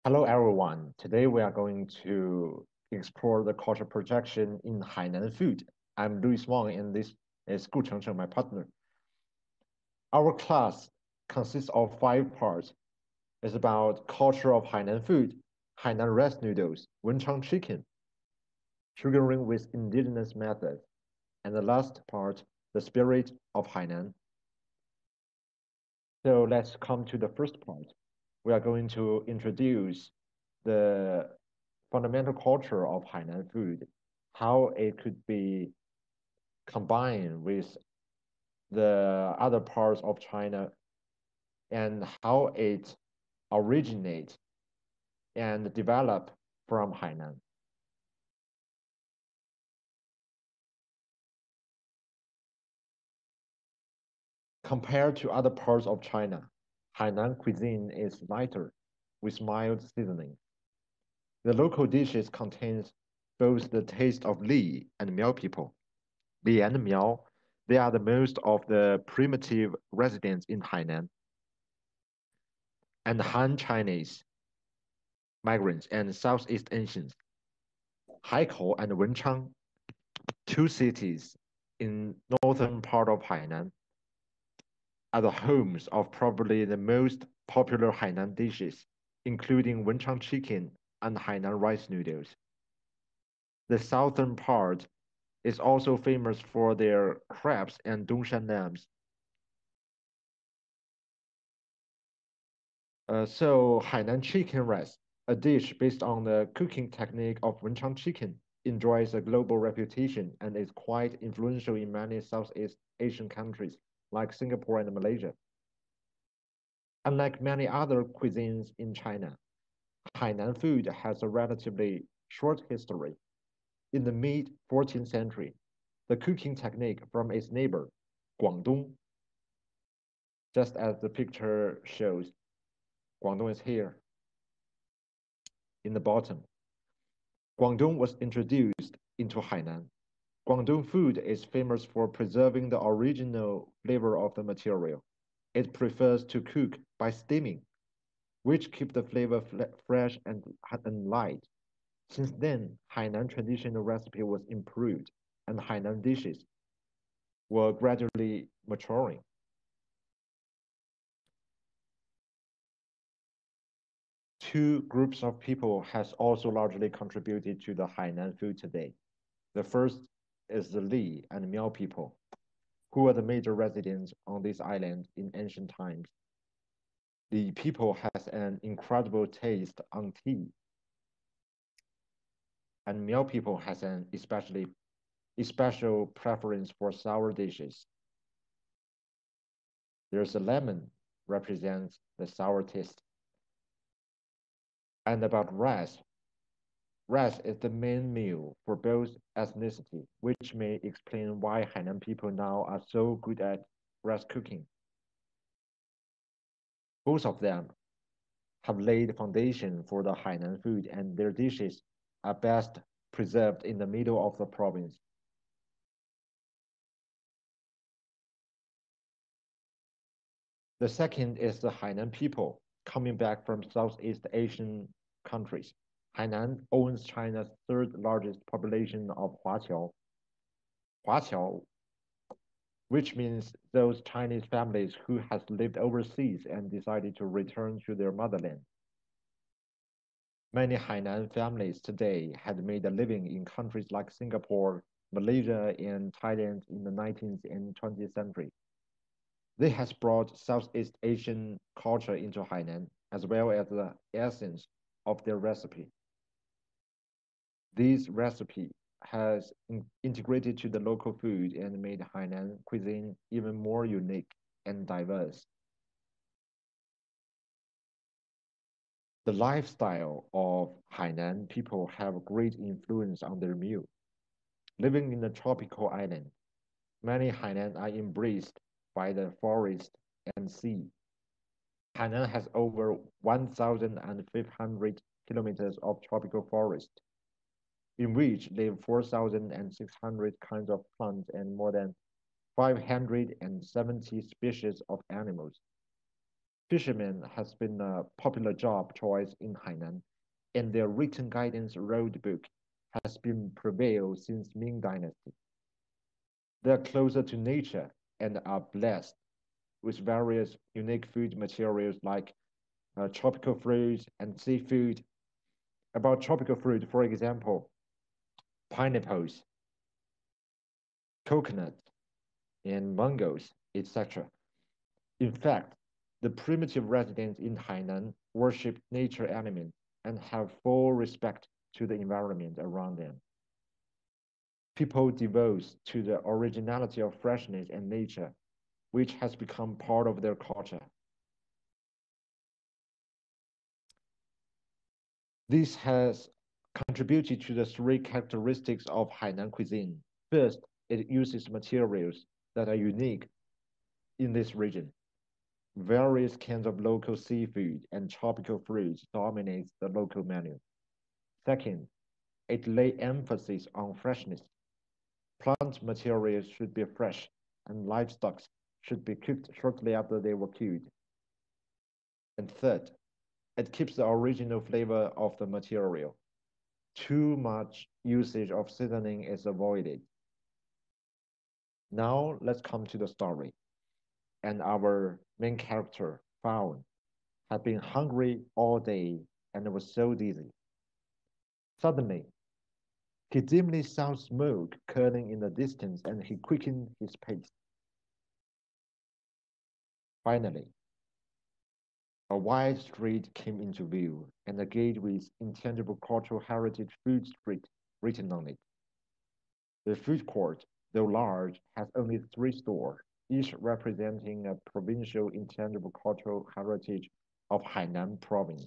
Hello everyone. Today we are going to explore the cultural projection in Hainan food. I'm Louis Wang and this is Gu Chengcheng, my partner. Our class consists of 5 parts. It's about culture of Hainan food, Hainan rice noodles, Wenchang chicken, sugaring with indigenous methods, and the last part, the spirit of Hainan. So let's come to the first part. We are going to introduce the fundamental culture of Hainan food, how it could be combined with the other parts of China, and how it originates and develop from Hainan. Compared to other parts of China, Hainan cuisine is lighter, with mild seasoning. The local dishes contains both the taste of Li and Miao people. Li and Miao, they are the most of the primitive residents in Hainan, and Han Chinese migrants and Southeast Asians. Haikou and Wenchang, two cities in northern part of Hainan, are the homes of probably the most popular Hainan dishes, including Wenchang chicken and Hainan rice noodles. The southern part is also famous for their crabs and Dongshan lambs. So Hainan chicken rice, a dish based on the cooking technique of Wenchang chicken, enjoys a global reputation and is quite influential in many Southeast Asian countries like Singapore and Malaysia. Unlike many other cuisines in China, Hainan food has a relatively short history. In the mid-14th century, the cooking technique from its neighbor, Guangdong, just as the picture shows, Guangdong is here in the bottom. Guangdong was introduced into Hainan. Guangdong food is famous for preserving the original flavor of the material. It prefers to cook by steaming, which keep the flavor fresh and light. Since then, Hainan traditional recipe was improved, and Hainan dishes were gradually maturing. Two groups of people has also largely contributed to the Hainan food today. The first is the Li and Miao people, who were the major residents on this island in ancient times. The people has an incredible taste on tea, and Miao people has an special preference for sour dishes. There's a lemon represents the sour taste. And about rice, rice is the main meal for both ethnicity, which may explain why Hainan people now are so good at rice cooking. Both of them have laid the foundation for the Hainan food, and their dishes are best preserved in the middle of the province. The second is the Hainan people coming back from Southeast Asian countries. Hainan owns China's third largest population of Huaqiao. Huaqiao, which means those Chinese families who has lived overseas and decided to return to their motherland. Many Hainan families today had made a living in countries like Singapore, Malaysia, and Thailand in the 19th and 20th century. This has brought Southeast Asian culture into Hainan, as well as the essence of their recipe. This recipe has integrated to the local food and made Hainan cuisine even more unique and diverse. The lifestyle of Hainan people have a great influence on their meal. Living in a tropical island, many Hainan are embraced by the forest and sea. Hainan has over 1,500 kilometers of tropical forest, in which live 4,600 kinds of plants and more than 570 species of animals. Fishermen has been a popular job choice in Hainan, and their written guidance road book has been prevailed since Ming Dynasty. They are closer to nature and are blessed with various unique food materials like tropical fruits and seafood. About tropical fruit, for example, pineapples, coconut, and mangoes, etc. In fact, the primitive residents in Hainan worship nature elements and have full respect to the environment around them. People devote to the originality of freshness and nature, which has become part of their culture. This has contributed to the three characteristics of Hainan cuisine. First, it uses materials that are unique in this region. Various kinds of local seafood and tropical fruits dominate the local menu. Second, it lays emphasis on freshness. Plant materials should be fresh, and livestock should be cooked shortly after they were killed. And third, it keeps the original flavor of the material. Too much usage of seasoning is avoided. Now let's come to the story. And our main character, Fawn, had been hungry all day and was so dizzy. Suddenly, he dimly saw smoke curling in the distance and he quickened his pace. Finally, a wide street came into view and a gate with Intangible Cultural Heritage Food Street written on it. The food court, though large, has only three stores, each representing a provincial intangible cultural heritage of Hainan province.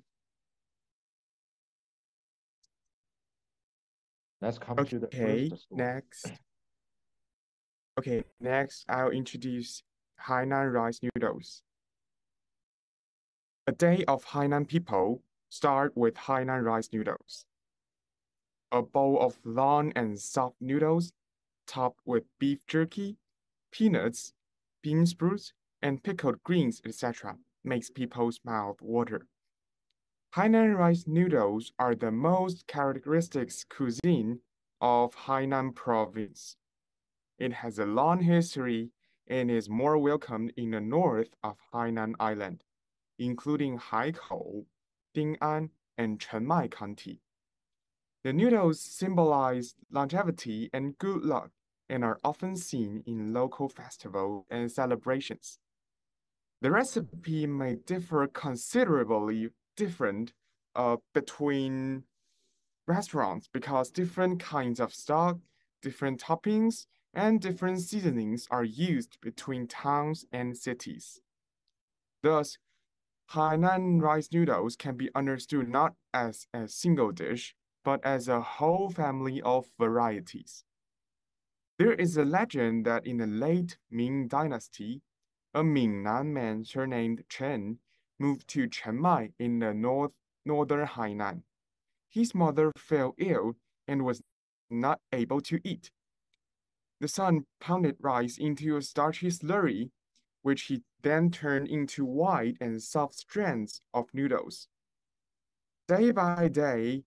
Let's come to the first Okay, store. next. Okay, next I'll introduce Hainan rice noodles. A day of Hainan people start with Hainan rice noodles. A bowl of long and soft noodles topped with beef jerky, peanuts, bean sprouts, and pickled greens, etc. makes people's mouth water. Hainan rice noodles are the most characteristic cuisine of Hainan province. It has a long history and is more welcomed in the north of Hainan Island, including Haikou, Ding'an, and Chenmai County. The noodles symbolize longevity and good luck and are often seen in local festivals and celebrations. The recipe may differ considerably between restaurants because different kinds of stock, different toppings, and different seasonings are used between towns and cities. Thus, Hainan rice noodles can be understood not as a single dish, but as a whole family of varieties. There is a legend that in the late Ming Dynasty, a Mingnan man surnamed Chun moved to Chenmai in the northern Hainan. His mother fell ill and was not able to eat. The son pounded rice into a starchy slurry, which he then turned into white and soft strands of noodles. Day by day,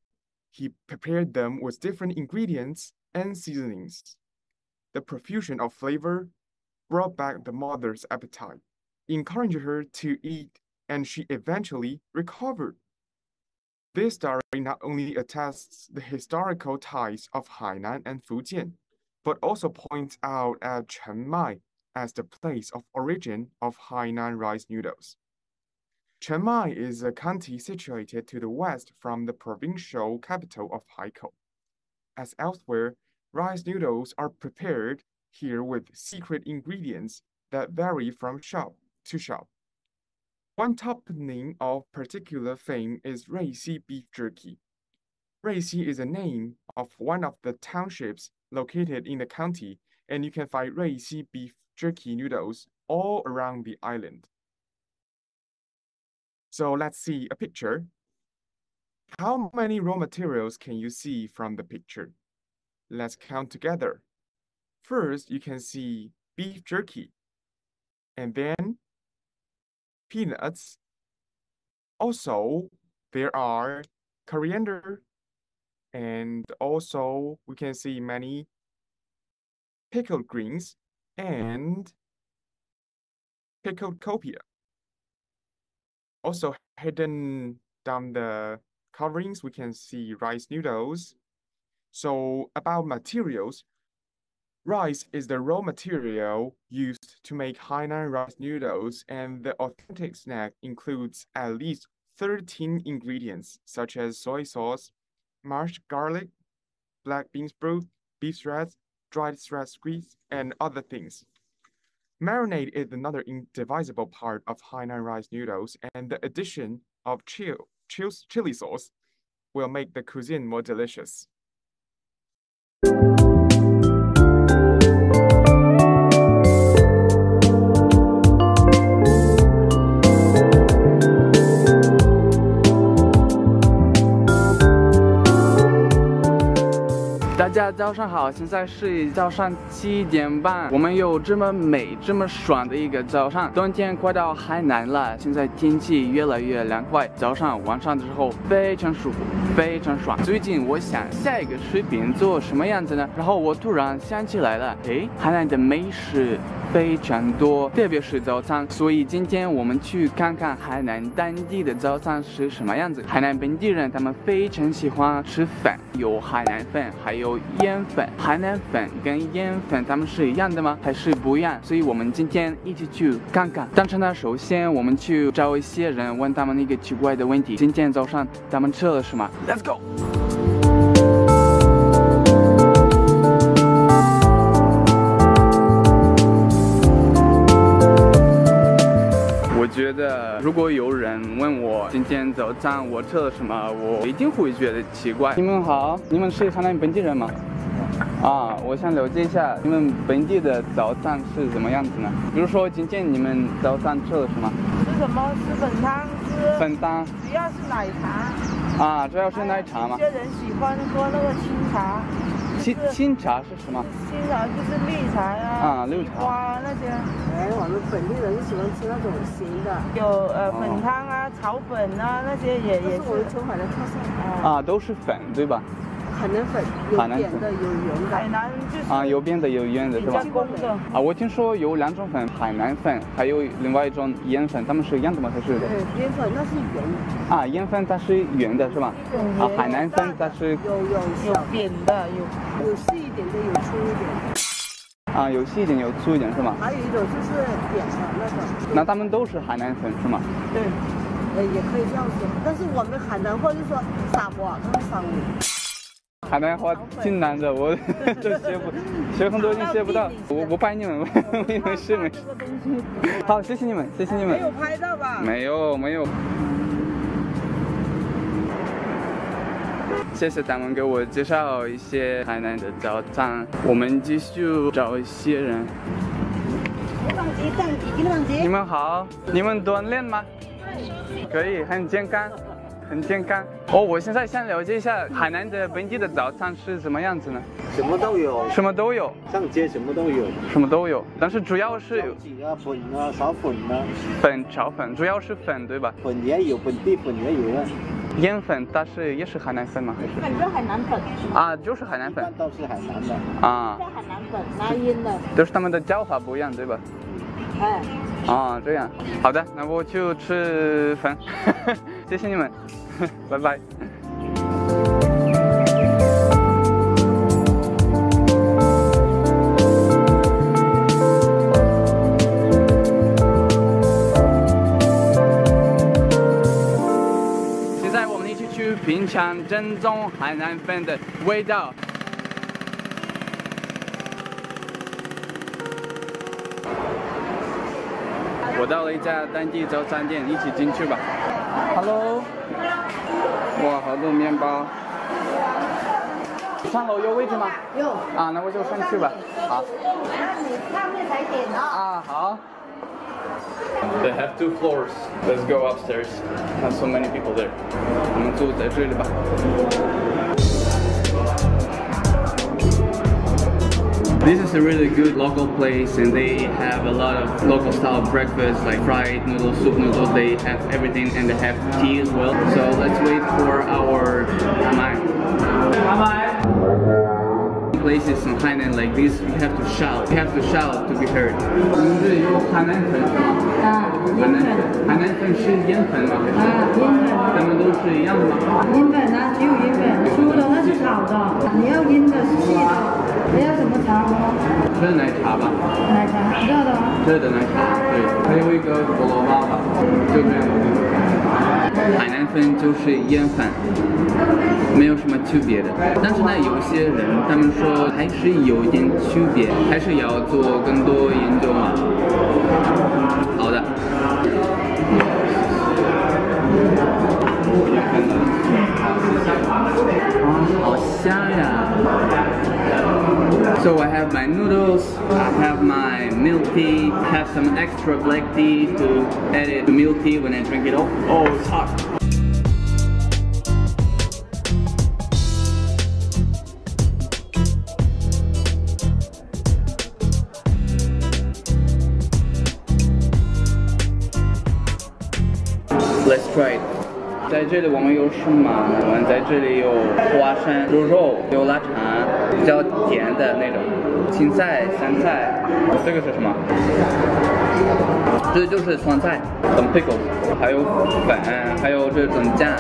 he prepared them with different ingredients and seasonings. The profusion of flavor brought back the mother's appetite, encouraged her to eat, and she eventually recovered. This story not only attests the historical ties of Hainan and Fujian, but also points out at Chenmai as the place of origin of Hainan rice noodles. Chenmai is a county situated to the west from the provincial capital of Haikou. As elsewhere, rice noodles are prepared here with secret ingredients that vary from shop to shop. One topping of particular fame is Ruixi beef jerky. Ruixi is a name of one of the townships located in the county, and you can find Ruixi beef jerky noodles all around the island. So let's see a picture. How many raw materials can you see from the picture? Let's count together. First, you can see beef jerky, and then peanuts. Also, there are coriander, and also we can see many pickled greens and pickled copia. Also hidden down the coverings, we can see rice noodles. So about materials, rice is the raw material used to make Hainan rice noodles, and the authentic snack includes at least 13 ingredients such as soy sauce, mashed garlic, black bean sprout, beef shreds, dried shred squeeze, and other things. Marinade is another indivisible part of Hainan rice noodles, and the addition of chili sauce will make the cuisine more delicious. 大家早上好，现在是早上7点半，我们有这么美、这么爽的一个早上。冬天快到海南了，现在天气越来越凉快，早上晚上的时候非常舒服，非常爽。最近我想下一个视频做什么样子呢？然后我突然想起来了，海南的美食非常多，特别是早餐，所以今天我们去看看海南当地的早餐是什么样子。海南本地人他们非常喜欢吃粉，有海南粉，还有烟粉。海南粉跟烟粉他们是一样的吗？还是不一样？所以我们今天一起去看看。但是呢，首先我们去找一些人，问他们一个奇怪的问题：今天早上他们吃了什么 ？Let's go。我觉得，如果有人问我今天早上我吃了什么，我一定会觉得奇怪。你们好，你们是海南本地人吗？啊，我想了解一下你们本地的早餐是怎么样子呢？比如说今天你们早上吃了什么？吃什么？吃粉汤，吃粉汤，主要是奶茶。啊，主要是奶茶吗？有些人喜欢喝那个清茶。清茶是什么？清茶就是绿茶呀，绿茶花那些。我们本地人喜欢吃那种咸的，有粉汤啊、炒粉啊那些也是我们从海南特色。啊，都是粉对吧？海南粉有扁的有圆的。海南就是有扁的有圆的是吧？加工的。啊，我听说有2种粉，海南粉，还有另外一种烟粉，它们是一样的吗？还是？烟粉那是圆的。啊，烟粉它是圆的是吧？啊，海南粉它是有扁的，有细一点的，有粗一点的。啊，有细一点，有粗一点是吗？还有一种就是扁的那种。那他们都是海南粉是吗？对，也可以这样说，但是我们海南话就说傻瓜，他们傻瓜。海南话挺难的，我这学很多年学不到。我拍你们，没事。好，谢谢你们，谢谢你们。没有拍到吧？没有。谢谢他们给我介绍一些海南的早餐。我们继续找一些人。你们好，你们锻炼吗？可以，很健康。很健康哦！我现在想了解一下海南的本地的早餐是什么样子呢？什么都有，什么都有，上街什么都有，什么都有。但是主要是粉啊、粉啊、炒粉啊，粉炒粉，主要是粉对吧？粉也有，本地粉也有啊。烟粉它也是海南粉吗？还是？粉就是海南粉。啊，就是海南粉。都是海南的。啊。是海南粉，拿烟的。都是他们的叫法不一样对吧？哎。啊，这样。好的，那我去吃粉。谢谢你们。拜拜。现在我们一起去品尝正宗海南粉的味道。我到了一家当地早餐店，一起进去吧。Hello。哇，好多面包。3楼有位置吗？有。啊，那我就上去吧。好。上面才点啊。啊，好。They have 2 floors. Let's go upstairs. Not so many people there. 我们住在这里吧。This is a really good local place, and they have a lot of local style breakfast like fried noodles, soup noodles. They have everything, and they have tea as well. So let's wait for our places in Hainan like this, you have to shout. You have to shout to be heard. 你们这有海南粉是吗？海南粉是烟粉吗？烟粉。它们都是一样的吗？烟粉啊，只有烟粉，粗的那是炒的，你要烟的细的，还要什么茶吗？这是奶茶吧？奶茶，热的吗？热的奶茶，对，还有一个菠萝包吧，就这样。海南粉就是烟粉。没有什么区别的，但是呢，有一些人他们说还是有一点区别，还是要做更多研究嘛。好的。好香呀！ So I have my noodles, I have my milk tea, I have some extra black tea to add it to milk tea when I drink it all. Oh, it's hot. Let's try it. 在这里我们有什么？我们在这里有花生、猪肉、有腊肠，比较甜的那种，青菜、香菜。这个是什么？这就是酸菜 ，some pickles， 还有粉，还有这种酱。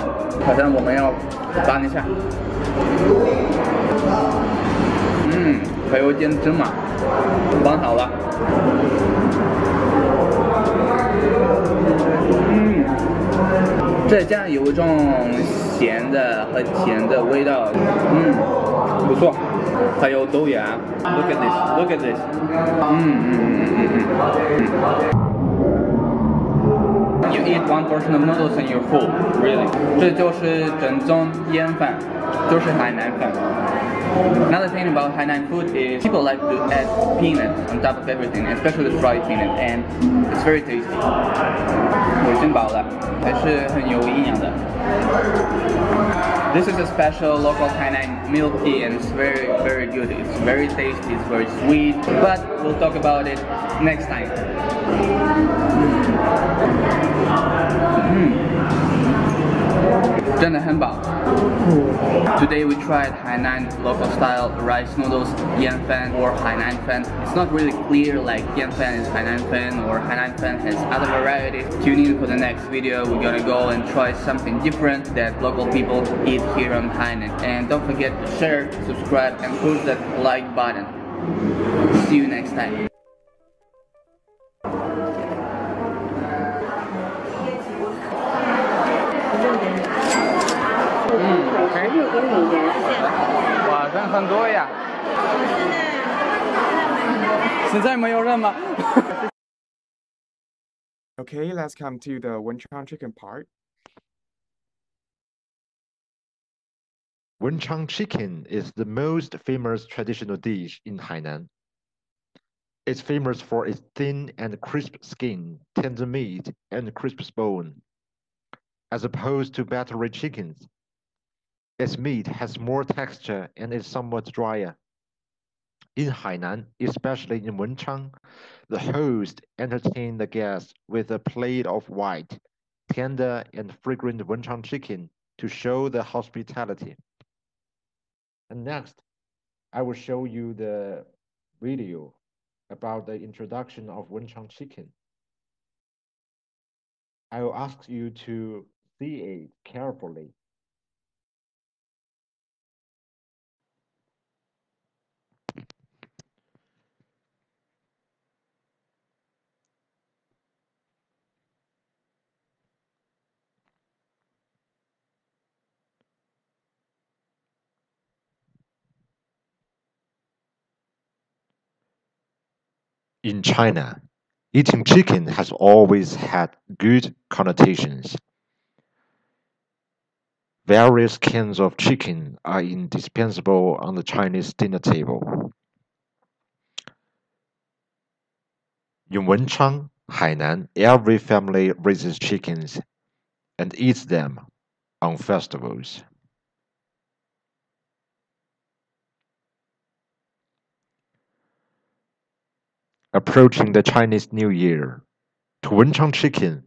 好像我们要拌一下。还有点芝麻，拌好了。这酱有一种咸的和甜的味道，不错。还有豆芽 ，look at this，look at this，You eat one portion of noodles and you're full, really. 这就是正宗烟粉，就是海南粉。Another thing about Hainan food is people like to add peanut on top of everything, especially fried peanut, and it's very tasty. 我已经饱了，还是很有营养的。This is a special local Hainan milk tea, and it's very, very good. It's very tasty, it's very sweet, but we'll talk about it next time. 真的很饱。Today we tried Hainan local style rice noodles, yan fan or Hainan fan. It's not really clear like yan fan is Hainan fan or Hainan fan has other varieties. Tune in for the next video. We're gonna go and try something different that local people eat here on Hainan. And don't forget to share, subscribe, and push that like button. See you next time. OK。哇，人很多呀。现在没有人吗？ Okay, let's come to the Wenchang chicken part. Wenchang chicken is the most famous traditional dish in Hainan. It's famous for its thin and crisp skin, tender meat, and crisp bone. As opposed to battery chickens, its meat has more texture and is somewhat drier. In Hainan, especially in Wenchang, the host entertains the guests with a plate of white, tender, and fragrant Wenchang chicken to show the hospitality. And next, I will show you the video about the introduction of Wenchang chicken. I will ask you to see it carefully. In China, eating chicken has always had good connotations. Various kinds of chicken are indispensable on the Chinese dinner table. In Wenchang, Hainan, every family raises chickens and eats them on festivals. approaching the Chinese New Year. To Wenchang chicken,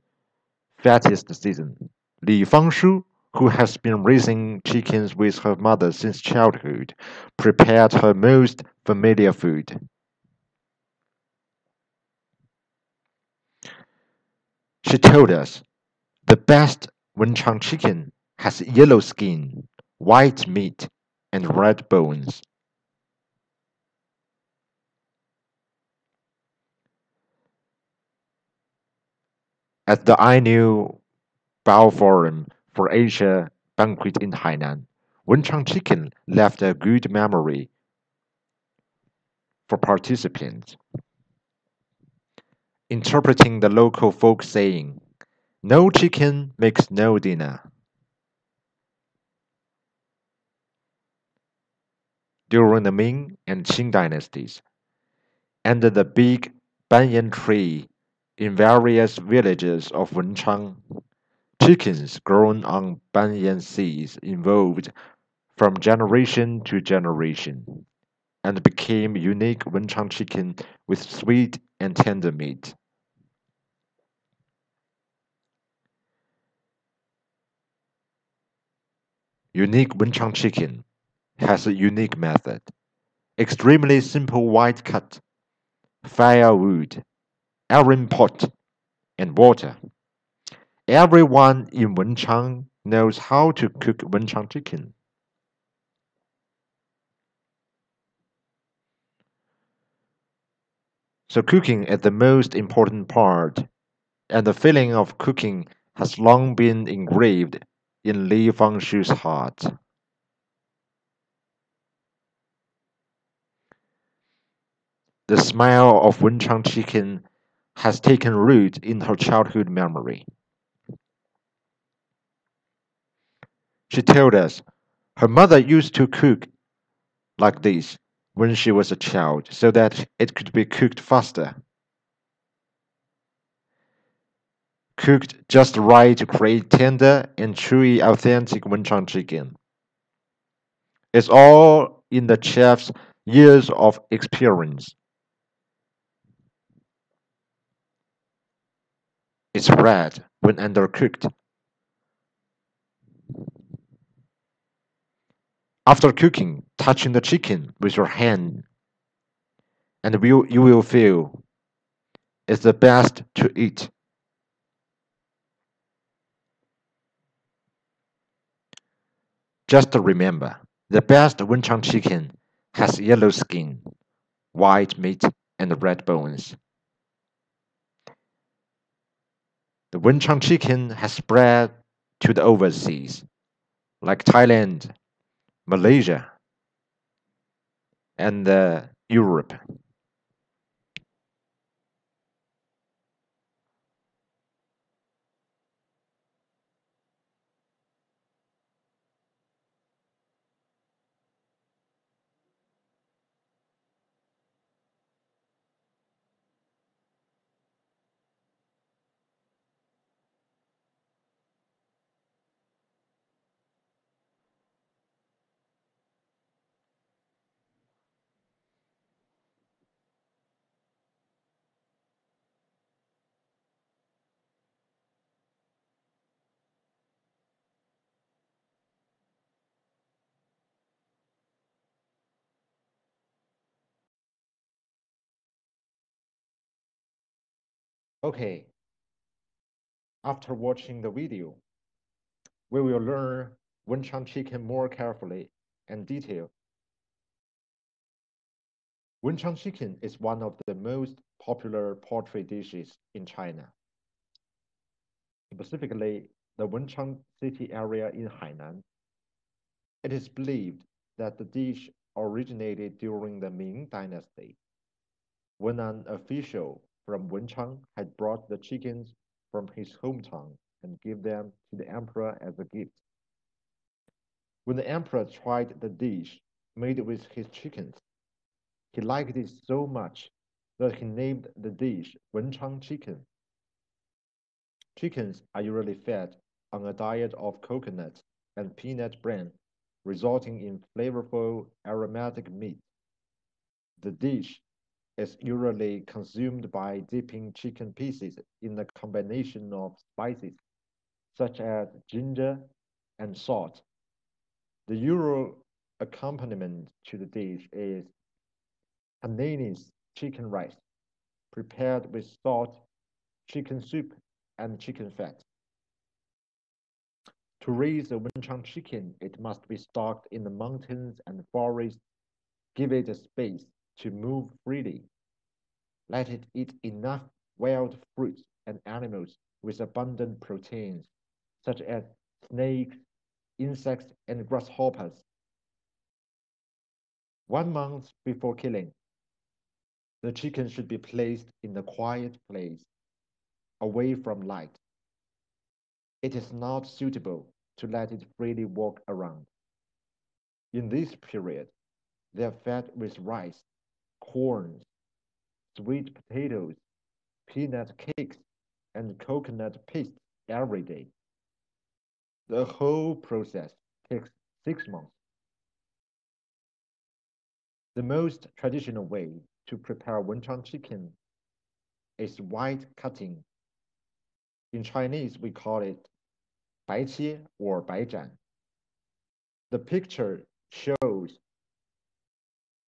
fattest season. Li Fangshu, who has been raising chickens with her mother since childhood, prepared her most familiar food. She told us, the best Wenchang chicken has yellow skin, white meat, and red bones. At the annual Bao Forum for Asia banquet in Hainan, Wenchang chicken left a good memory for participants. Interpreting the local folk saying, no chicken makes no dinner. During the Ming and Qing dynasties, under the big banyan tree in various villages of Wenchang, chickens grown on banyan seeds evolved from generation to generation and became unique Wenchang chicken with sweet and tender meat. Unique Wenchang chicken has a unique method. Extremely simple white cut, firewood, iron pot, and water. Everyone in Wenchang knows how to cook Wenchang chicken. So cooking is the most important part, and the feeling of cooking has long been engraved in Li Fangshu's heart. The smell of Wenchang chicken has taken root in her childhood memory. She told us her mother used to cook like this when she was a child so that it could be cooked faster. Cooked just right to create tender and chewy authentic Wenchang chicken. It's all in the chef's years of experience. It's red when undercooked. After cooking, touching the chicken with your hand, and you will feel it's the best to eat. Just remember, the best Wenchang chicken has yellow skin, white meat, and red bones. The Wenchang chicken has spread to the overseas, like Thailand, Malaysia, and Europe. Okay, after watching the video, we will learn Wenchang chicken more carefully and detail. Wenchang chicken is one of the most popular poultry dishes in China. Specifically, the Wenchang city area in Hainan. It is believed that the dish originated during the Ming Dynasty, when an official from Wenchang had brought the chickens from his hometown and gave them to the emperor as a gift. When the emperor tried the dish made with his chickens, he liked it so much that he named the dish Wenchang chicken. Chickens are usually fed on a diet of coconut and peanut bran, resulting in flavorful aromatic meat. The dish is usually consumed by dipping chicken pieces in a combination of spices, such as ginger and salt. The usual accompaniment to the dish is Hainanese chicken rice, prepared with salt, chicken soup, and chicken fat. To raise a Wenchang chicken, it must be stocked in the mountains and forests. Give it a space to move freely. Let it eat enough wild fruits and animals with abundant proteins, such as snakes, insects, and grasshoppers. 1 month before killing, the chicken should be placed in a quiet place, away from light. It is not suitable to let it freely walk around. In this period, they are fed with rice, corn, sweet potatoes, peanut cakes, and coconut paste every day. The whole process takes 6 months. The most traditional way to prepare Wenchang chicken is white cutting. In Chinese, we call it 白切 or 白斩. The picture shows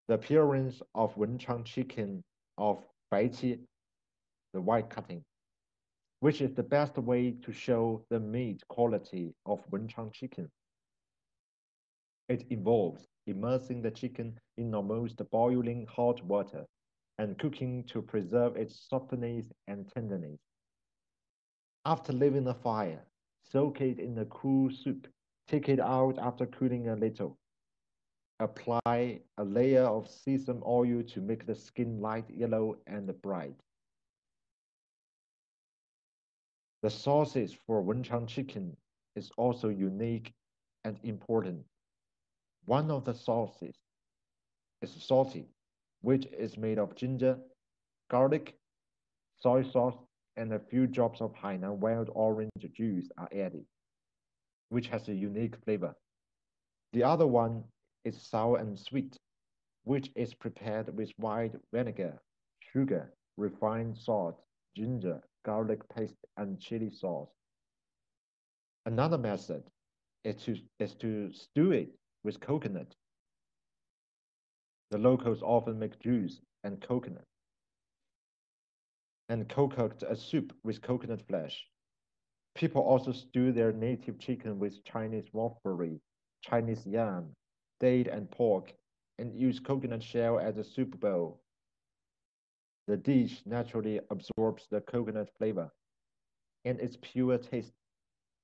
the appearance of Wenchang chicken of 白切, the white cutting, which is the best way to show the meat quality of Wenchang chicken. It involves immersing the chicken in almost boiling hot water and cooking to preserve its softness and tenderness. After leaving the fire, soak it in a cool soup. Take it out after cooling a little. Apply a layer of sesame oil to make the skin light yellow and bright. The sauces for Wenchang chicken is also unique and important. One of the sauces is salty, which is made of ginger, garlic, soy sauce, and a few drops of Hainan wild orange juice are added, which has a unique flavor. The other one is sour and sweet, which is prepared with white vinegar, sugar, refined salt, ginger, garlic paste, and chili sauce. Another method is to stew it with coconut. The locals often make juice and coconut and concoct a soup with coconut flesh. People also stew their native chicken with Chinese wolfberry, Chinese yam, date, and pork, and use coconut shell as a soup bowl. The dish naturally absorbs the coconut flavor, and its pure taste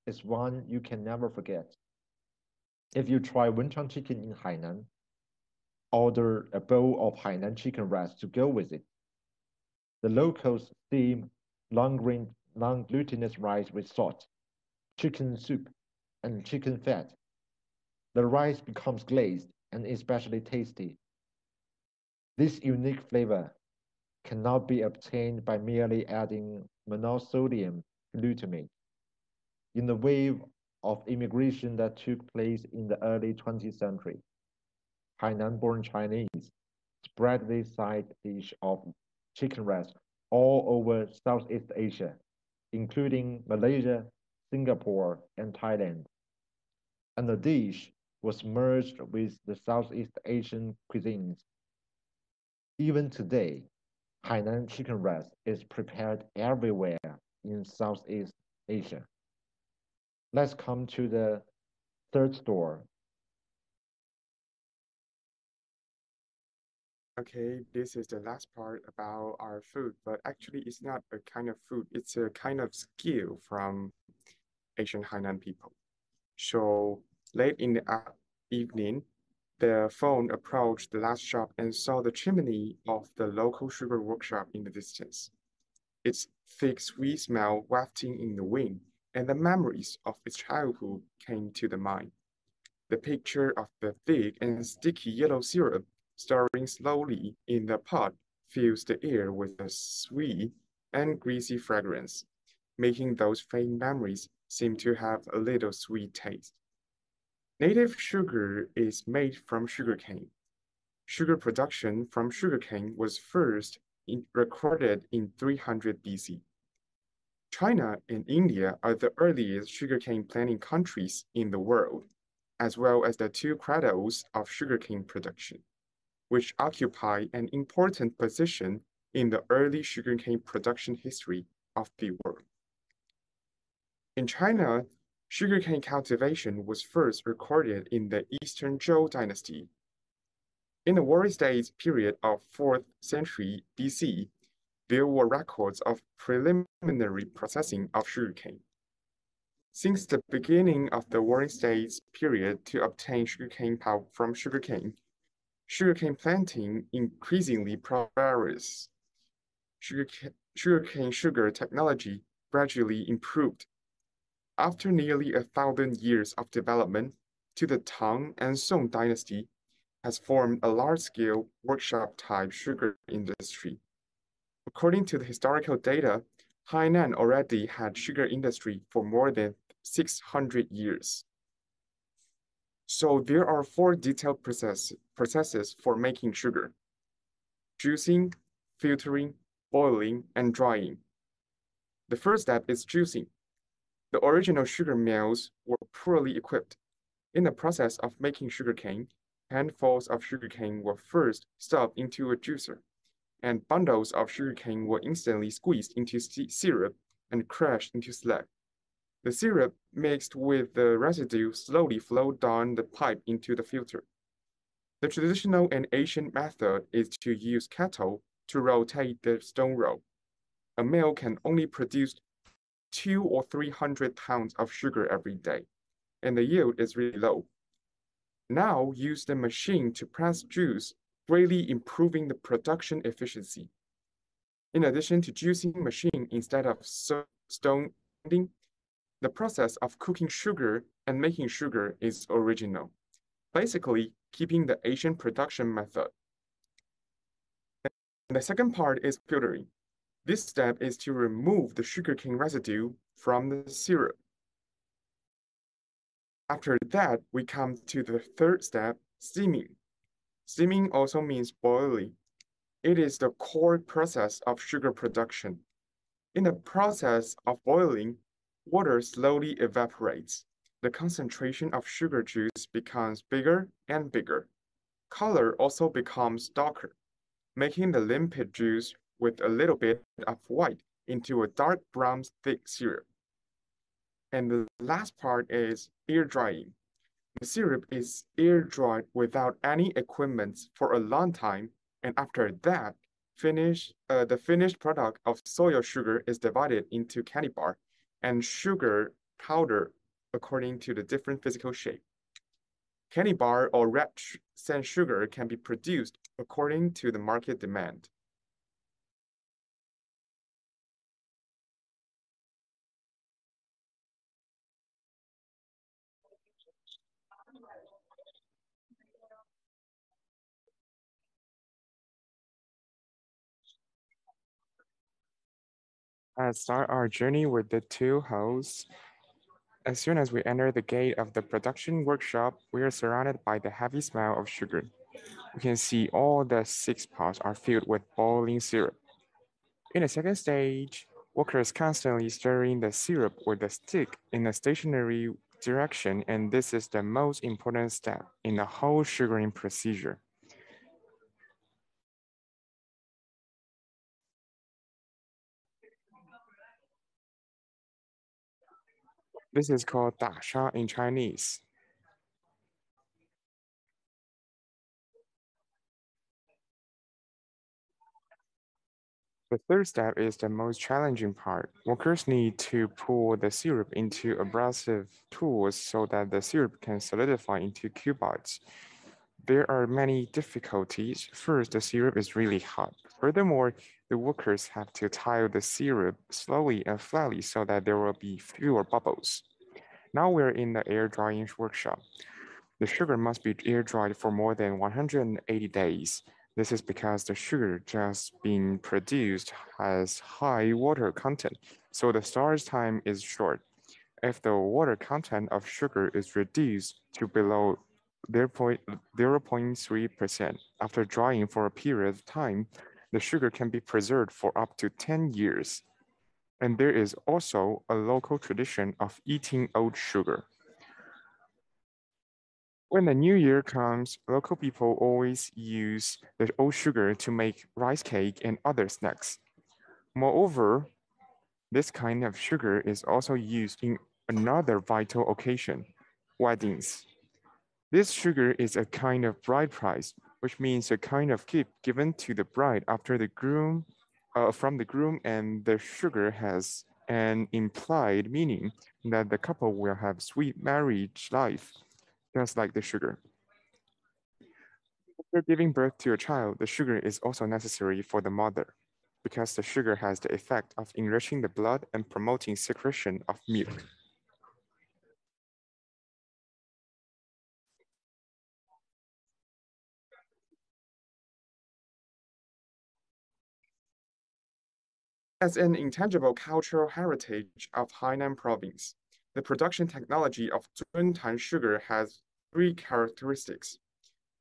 is one you can never forget. If you try Wenchang chicken in Hainan, order a bowl of Hainan chicken rice to go with it. The locals steam long-grain, non-glutinous rice with salt, chicken soup, and chicken fat. The rice becomes glazed and especially tasty. This unique flavor cannot be obtained by merely adding monosodium glutamate. In the wave of immigration that took place in the early 20th century, Hainan-born Chinese spread this side dish of chicken rice all over Southeast Asia, including Malaysia, Singapore, and Thailand. And the dish was merged with the Southeast Asian cuisines. Even today, Hainan chicken rice is prepared everywhere in Southeast Asia. Let's come to the third store. Okay, this is the last part about our food, but actually it's not a kind of food, it's a kind of skill from Asian Hainan people. So late in the evening, the phone approached the last shop and saw the chimney of the local sugar workshop in the distance. Its thick, sweet smell wafting in the wind, and the memories of its childhood came to the mind. The picture of the thick and sticky yellow syrup stirring slowly in the pot fills the air with a sweet and greasy fragrance, making those faint memories seem to have a little sweet taste. Native sugar is made from sugarcane. sugar production from sugarcane was first recorded in 300 BC. China and India are the earliest sugarcane planting countries in the world, as well as the two cradles of sugarcane production, which occupy an important position in the early sugarcane production history of the world. In China, sugarcane cultivation was first recorded in the Eastern Zhou dynasty. In the Warring States period of 4th century BC, there were records of preliminary processing of sugarcane. Since the beginning of the Warring States period to obtain sugarcane pulp from sugarcane planting increasingly progressed. Sugarcane sugar technology gradually improved. After nearly 1,000 years of development, to the Tang and Song dynasty has formed a large-scale workshop-type sugar industry. According to the historical data, Hainan already had sugar industry for more than 600 years. So there are 4 detailed processes for making sugar: juicing, filtering, boiling, and drying. The first step is juicing. The original sugar mills were poorly equipped. In the process of making sugarcane, handfuls of sugarcane were first stuffed into a juicer, and bundles of sugarcane were instantly squeezed into syrup and crushed into slag. The syrup mixed with the residue slowly flowed down the pipe into the filter. The traditional and ancient method is to use kettle to rotate the stone roll. A mill can only produce 200 or 300 pounds of sugar every day, and the yield is really low. Now use the machine to press juice, greatly improving the production efficiency. In addition to juicing machine instead of stone grinding, the process of cooking sugar and making sugar is original, basically keeping the Asian production method. And the second part is filtering. This step is to remove the sugarcane residue from the syrup. After that, we come to the third step, steaming. Steaming also means boiling. It is the core process of sugar production. In the process of boiling, water slowly evaporates. The concentration of sugar juice becomes bigger and bigger. Color also becomes darker, making the limpid juice with a little bit of white into a dark brown thick syrup. And the last part is air drying. The syrup is air dried without any equipment for a long time, and after that, the finished product of soil sugar is divided into candy bar and sugar powder according to the different physical shape. Candy bar or red sand sugar can be produced according to the market demand. Let's start our journey with the 2 holes. As soon as we enter the gate of the production workshop, we are surrounded by the heavy smell of sugar. We can see all the 6 pots are filled with boiling syrup. In the second stage, workers constantly stirring the syrup with a stick in a stationary direction, and this is the most important step in the whole sugaring procedure. This is called 打沙 in Chinese. The third step is the most challenging part. Workers need to pour the syrup into abrasive tools so that the syrup can solidify into cuboids. There are many difficulties. First, the syrup is really hot. Furthermore, the workers have to tile the syrup slowly and flatly so that there will be fewer bubbles. Now we're in the air drying workshop. The sugar must be air dried for more than 180 days. This is because the sugar just being produced has high water content, so the storage time is short. If the water content of sugar is reduced to below 0.3%. After drying for a period of time, the sugar can be preserved for up to 10 years. And there is also a local tradition of eating old sugar. When the new year comes, local people always use the old sugar to make rice cake and other snacks. Moreover, this kind of sugar is also used in another vital occasion, weddings. This sugar is a kind of bride price, which means a kind of gift given to the bride after the groom, from the groom, and the sugar has an implied meaning that the couple will have sweet marriage life, just like the sugar. After giving birth to a child, the sugar is also necessary for the mother, because the sugar has the effect of enriching the blood and promoting secretion of milk. As an intangible cultural heritage of Hainan province, the production technology of Chun sugar has three characteristics: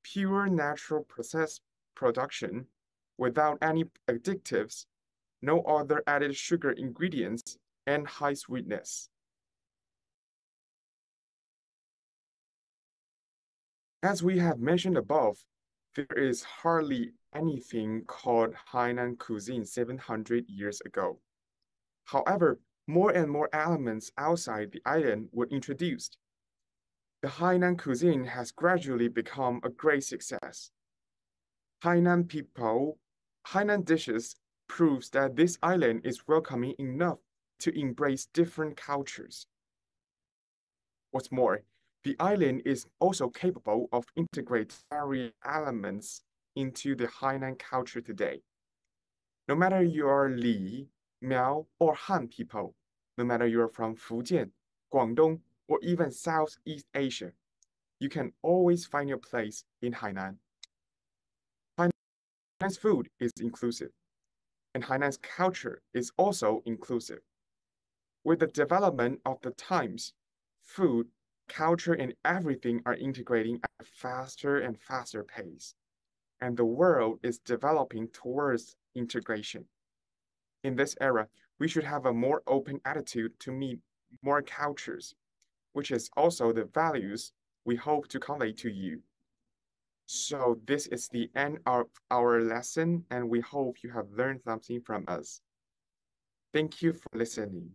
pure natural process production without any additives, no other added sugar ingredients, and high sweetness. As we have mentioned above, there is hardly anything called Hainan cuisine 700 years ago. However, more and more elements outside the island were introduced. The Hainan cuisine has gradually become a great success. Hainan dishes proves that this island is welcoming enough to embrace different cultures. What's more, the island is also capable of integrating various elements into the Hainan culture today. No matter you are Li, Miao, or Han people, no matter you are from Fujian, Guangdong, or even Southeast Asia, you can always find your place in Hainan. Hainan's food is inclusive, and Hainan's culture is also inclusive. With the development of the times, food, culture, and everything are integrating at a faster and faster pace, and the world is developing towards integration. In this era, we should have a more open attitude to meet more cultures, which is also the values we hope to convey to you. So this is the end of our lesson, and we hope you have learned something from us. Thank you for listening.